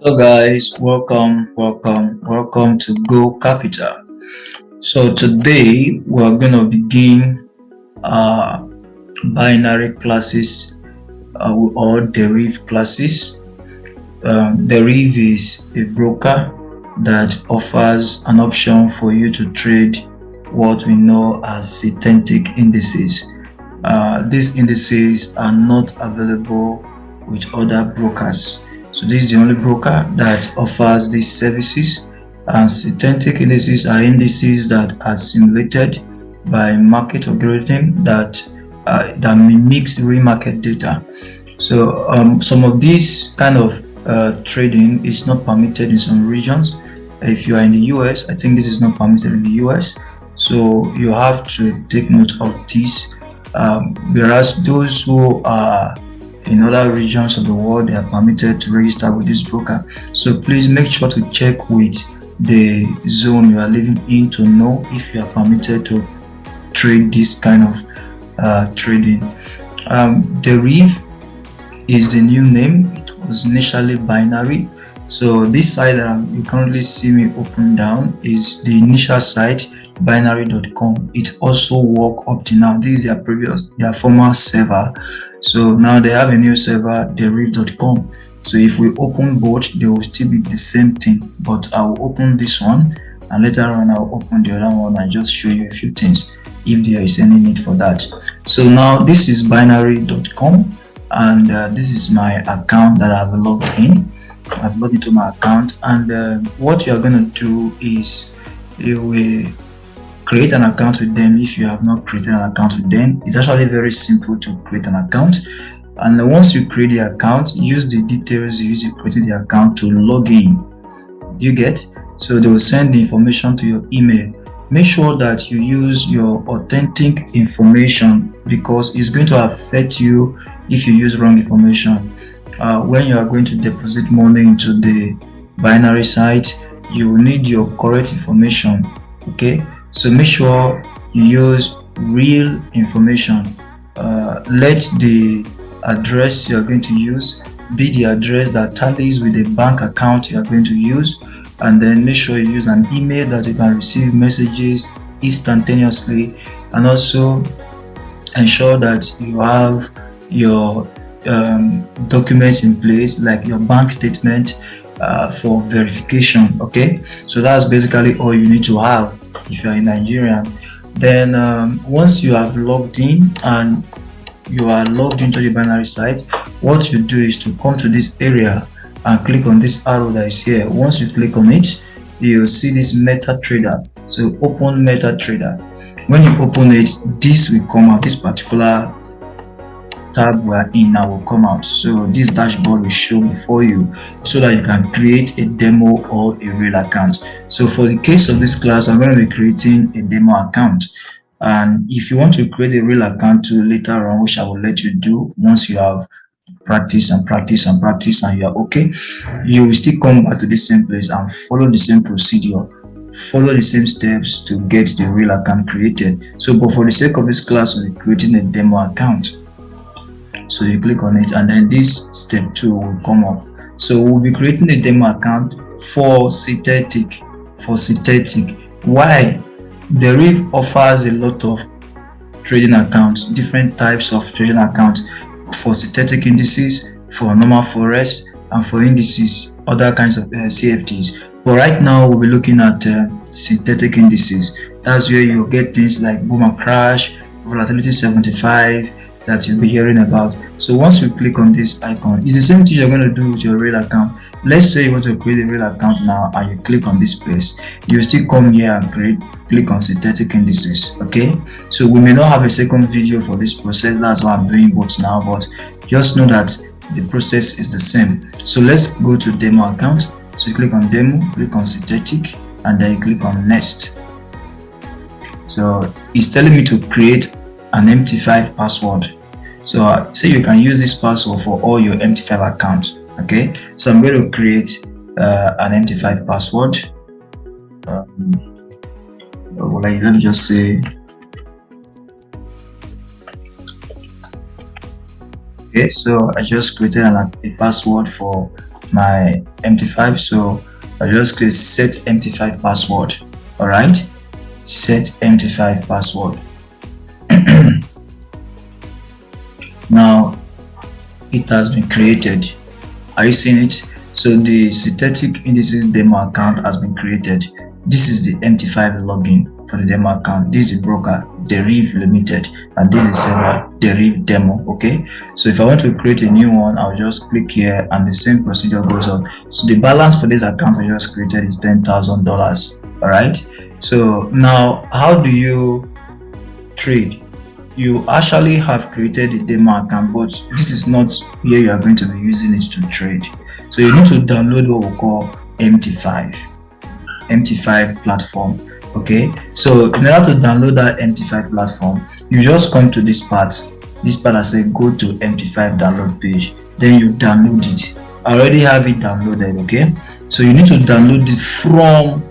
Hello guys, welcome to Go Capital. So today we're gonna begin uh, binary classes or Deriv classes. Deriv is a broker that offers an option for you to trade what we know as synthetic indices. These indices are not available with other brokers. So this is the only broker that offers these services, and synthetic indices are indices that are simulated by market algorithm that mimics real market data. So some of these kind of trading is not permitted in some regions. If you are in the US, I think this is not permitted in the US. So you have to take note of this. Whereas those who are in other regions of the world, they are permitted to register with this broker. So please make sure to check with the zone you are living in to know if you are permitted to trade this kind of trading. Deriv is the new name. It was initially binary. So this site that you currently see me open down is the initial site, binary.com. It also work up to now. This is their former server. So now they have a new server, deriv.com. So if we open both, they will still be the same thing, but I will open this one and later on I'll open the other one and just show you a few things if there is any need for that. So now this is binary.com, and this is my account that I've logged in. I've logged into my account, and what you're going to do is you will create an account with them. If you have not created an account with them, it's actually very simple to create an account. And once you create the account, use the details you use to create the account to log in. You get? So they will send the information to your email. Make sure that you use your authentic information, because it's going to affect you if you use wrong information. When you are going to deposit money into the binary site, you will need your correct information. Okay, so make sure you use real information. Let the address you are going to use be the address that tallies with the bank account you are going to use, and then make sure you use an email that you can receive messages instantaneously, and also ensure that you have your documents in place like your bank statement for verification. Okay, so that's basically all you need to have if you are in Nigeria. Then once you have logged in and you are logged into the binary site, what you do is to come to this area and click on this arrow that is here. Once you click on it, you'll see this MetaTrader. So open MetaTrader. When you open it, this will come out. This particular tab we are in now will come out. So this dashboard will show before you so that you can create a demo or a real account. So for the case of this class, I'm going to be creating a demo account. And if you want to create a real account too later on, which I will let you do once you have practice and you are okay, you will still come back to the same place and follow the same procedure, follow the same steps to get the real account created. So but for the sake of this class, we'll be creating a demo account. So you click on it, and then this step 2 will come up. So we'll be creating a demo account for synthetic. Why? Deriv offers a lot of trading accounts, different types of trading accounts for synthetic indices, for normal forex, and for indices, other kinds of CFDs. But right now we'll be looking at synthetic indices. That's where you'll get things like boom and crash, volatility 75 that you'll be hearing about. So once you click on this icon, it's the same thing you're going to do with your real account. Let's say you want to create a real account now and you click on this place, you still come here and click on synthetic indices. Okay, so we may not have a second video for this process, that's why I'm doing both now, but just know that the process is the same. So let's go to demo account. So you click on demo, click on synthetic, and then you click on next. So it's telling me to create an MT5 password. So say you can use this password for all your MT5 accounts. Okay, so I'm going to create an MT5 password. Let me just say, okay, so I just created a password for my MT5. So I just click set MT5 password. All right, set MT5 password. Now it has been created. Are you seeing it? So the synthetic indices demo account has been created. This is the MT5 login for the demo account. This is the broker, Deriv Limited, and this is server, Deriv Demo. Okay, so if I want to create a new one, I'll just click here and the same procedure goes on. So the balance for this account I just created is $10,000. All right, so now how do you trade? You actually have created a demo account, but this is not where you are going to be using it to trade. So you need to download what we call MT5 Platform. Okay, so in order to download that MT5 platform, you just come to this part I say go to MT5 download page, then you download it. I already have it downloaded. Okay, so you need to download it from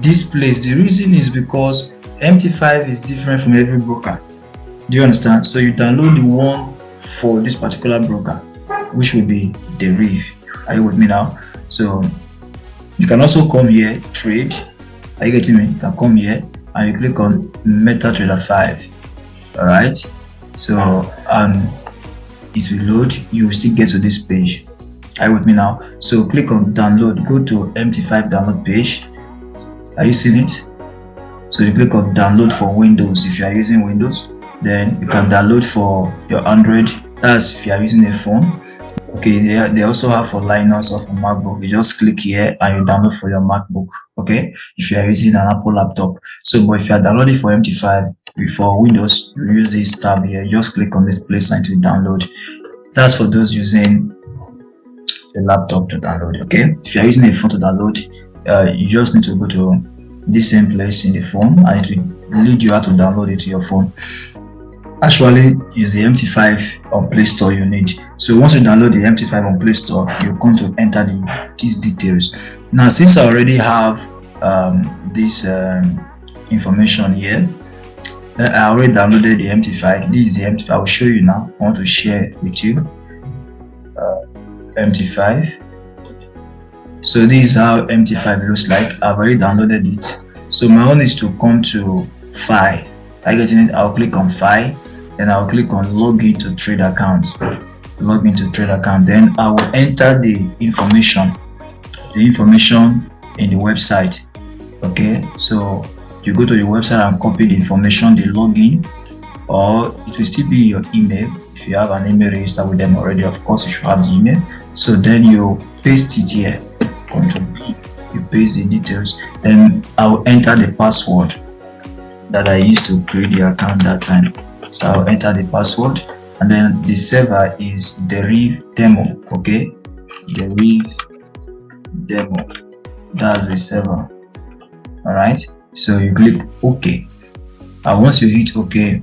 this place. The reason is because MT5 is different from every broker. Do you understand? So you download the one for this particular broker, which will be Deriv. Are you with me now? So you can also come here, trade. Are you getting me? You can come here and you click on MetaTrader 5. All right. So it will load. You will still get to this page. Are you with me now? So click on download. Go to MT5 download page. Are you seeing it? So you click on download for Windows if you are using Windows. Then you can download for your Android. That's if you are using a phone. Okay, they also have for Linux or for MacBook. You just click here and you download for your MacBook. Okay, if you are using an Apple laptop. So, but if you are downloading for MT5 before Windows, you use this tab here. You just click on this place sign to download. That's for those using the laptop to download. Okay, if you are using a phone to download, you just need to go to this same place in the phone and it will lead you how to download it to your phone. Actually, use the MT5 on Play Store you need. So once you download the MT5 on Play Store, you're going to enter these details. Now, since I already have this information here, I already downloaded the MT5. This is the MT5. I will show you now. I want to share with you MT5. So this is how MT5 looks like. I've already downloaded it. So my own is to come to File. Are you getting it? I'll click on File. Then I'll click on login to trade account. Login to trade account. Then I will enter the information in the website. Okay, so you go to the website and copy the information, the login, or it will still be your email. If you have an email registered with them already, of course you should have the email. So then you paste it here. Control P. You paste the details. Then I will enter the password that I used to create the account that time. So I'll enter the password, and then the server is Deriv Demo. Okay, Deriv Demo. That's the server. All right. So you click OK, and once you hit OK,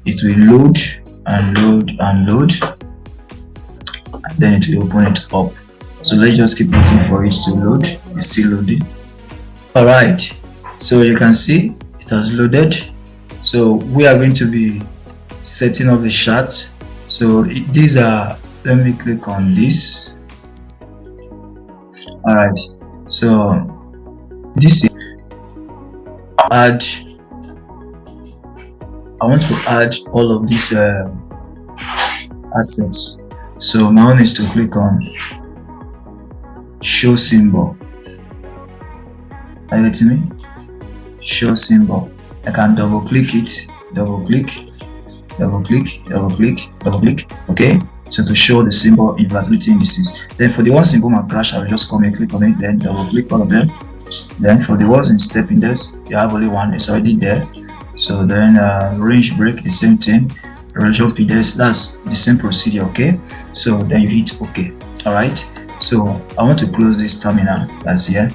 it will load and load and load, and then it will open it up. So let's just keep waiting for it to load. It's still loading. All right. So you can see it has loaded. So we are going to be setting up the chart. So these are, let me click on this. All right, so this is add. I want to add all of these assets. So my own is to click on show symbol. Are you getting me? Show symbol. I can double click it, double click, double click, double click, double click. Okay, so to show the symbol in volatility indices. Then for the ones in boom and crash, I will just come and click on it, then double click all of them. Then for the ones in step index, you have only one, it's already there. So then range break, the same thing. Region index, that's the same procedure. Okay, so then you hit OK. All right, so I want to close this terminal that's here.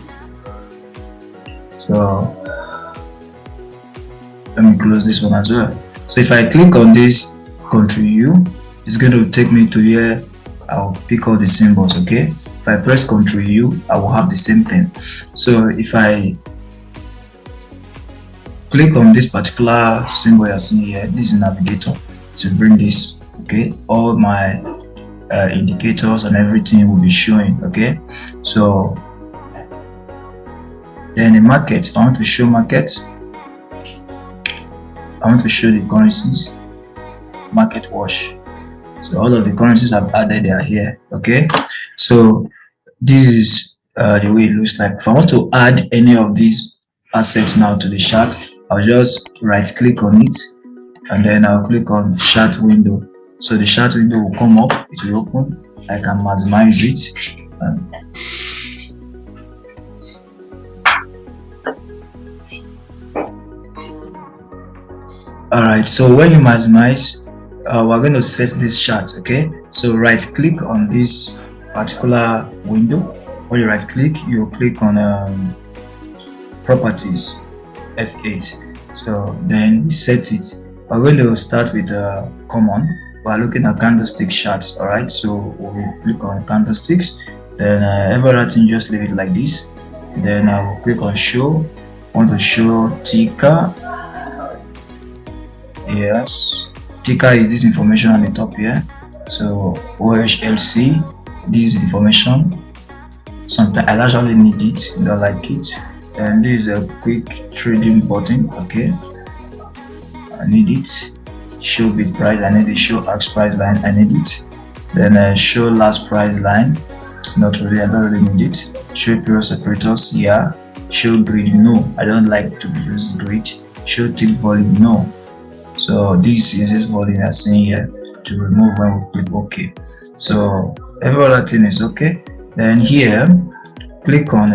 So let me close this one as well. So if I click on this Ctrl U, it's going to take me to here. I'll pick all the symbols. Okay, if I press Ctrl U, I will have the same thing. So if I click on this particular symbol you're seeing here, this is navigator to bring this. Okay, all my indicators and everything will be showing. Okay, so then the market, I want to show markets. I want to show the currencies, market wash. So all of the currencies I've added, they are here. Okay, so this is the way it looks like. If I want to add any of these assets now to the chart, I'll just right click on it and then I'll click on chart window. So the chart window will come up, it will open. I can maximize it. Alright, so when you maximize, we're going to set this chart. Okay, so right click on this particular window. When you right click, you click on properties, F8. So then we set it. We're going to start with common. We're looking at candlestick charts. Alright, so we'll click on candlesticks, then everything just leave it like this. Then I will click on show. I want to show ticker. Yes, ticker is this information on the top here. So OHLC, this is information. Sometimes I actually need it, don't like it. And this is a quick trading button. Okay, I need it. Show bid price, I need it. Show ask price line, I need it. Then show last price line, not really, I don't really need it. Show period separators, yeah. Show grid, no, I don't like to use grid. Show tick volume, no. So this is this volume we are seeing here to remove when we click OK. So every other thing is okay. Then here click on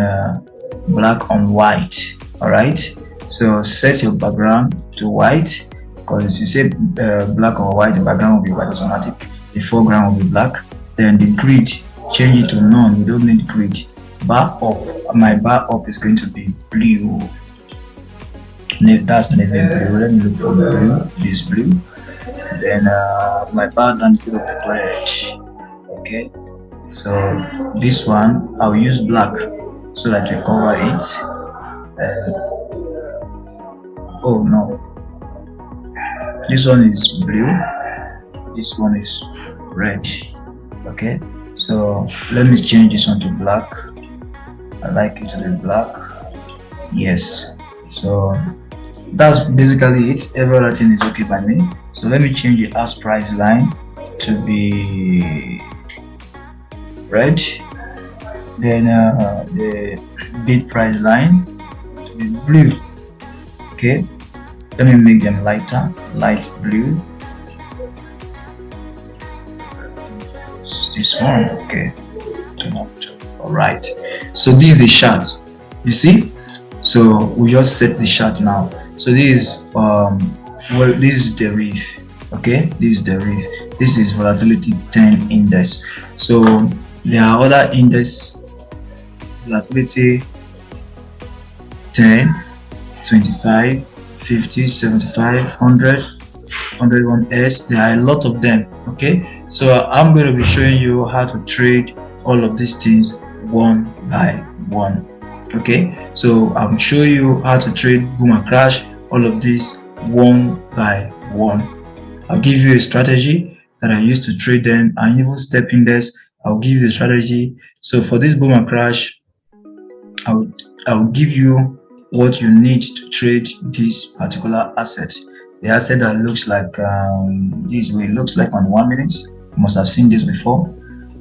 black on white. Alright, so set your background to white, because you say black or white, the background will be white automatic, the foreground will be black. Then the grid, change it to none, we don't need grid. Bar up, my bar up is going to be blue. That's navy blue. Let me look for blue. This blue. Then my bar down is going to be red. Okay, so this one I'll use black so that we cover it. Oh no, this one is blue, this one is red. Okay, so let me change this one to black. I like it to be black. Yes, so that's basically it. Everything is okay by me. So let me change the ask price line to be red, then the bid price line to be blue. Okay, let me make them lighter, light blue. This one, okay, all right. So this is the chart, you see. So we just set the chart now. So this is well, this is Deriv. Okay, this is Deriv. This is volatility 10 index. So there are other index, volatility 10, 25, 50, 75, 100, 101s. There are a lot of them. Okay, so I'm going to be showing you how to trade all of these things one by one. Okay, so I'm showing you how to trade boom and crash, all of this one by one. I'll give you a strategy that I use to trade them, and even step index. I'll give you the strategy. So for this boom and crash, I'll give you what you need to trade this particular asset. The asset that looks like this way, looks like on 1 minute. You must have seen this before.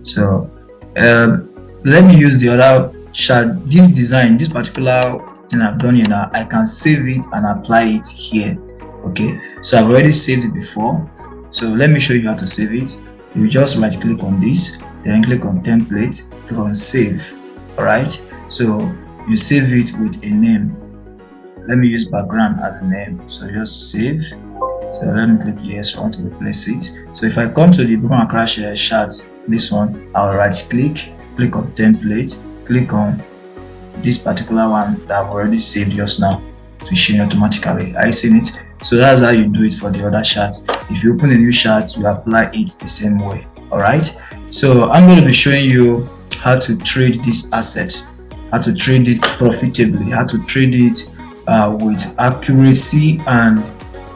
So let me use the other chart. This design, this particular thing I've done here now, I can save it and apply it here. Okay, so I've already saved it before. So let me show you how to save it. You just right click on this, then click on template, click on save. All right, so you save it with a name. Let me use background as a name. So just save. So let me click yes, I want to replace it. So if I come to the boom and crash chart, this one, I'll right click, click on template, click on this particular one that I've already saved just now to show automatically. I seen it. So that's how you do it for the other chart. If you open a new chart, you apply it the same way. All right, so I'm going to be showing you how to trade this asset, how to trade it profitably, how to trade it with accuracy and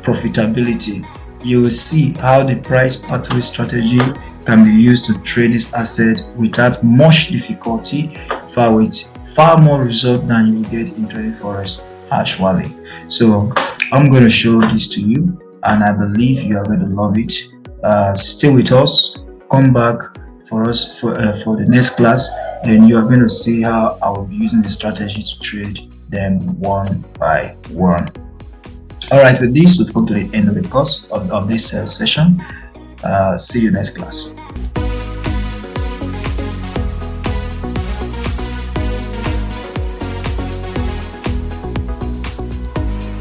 profitability. You will see how the price pathway strategy can be used to trade this asset without much difficulty, with far more result than you will get in trading forex actually. So I'm going to show this to you, and I believe you are going to love it. Stay with us, come back for the next class, and you are going to see how I will be using the strategy to trade them one by one. All right, with this, we've come to the end of the course of this session. See you next class.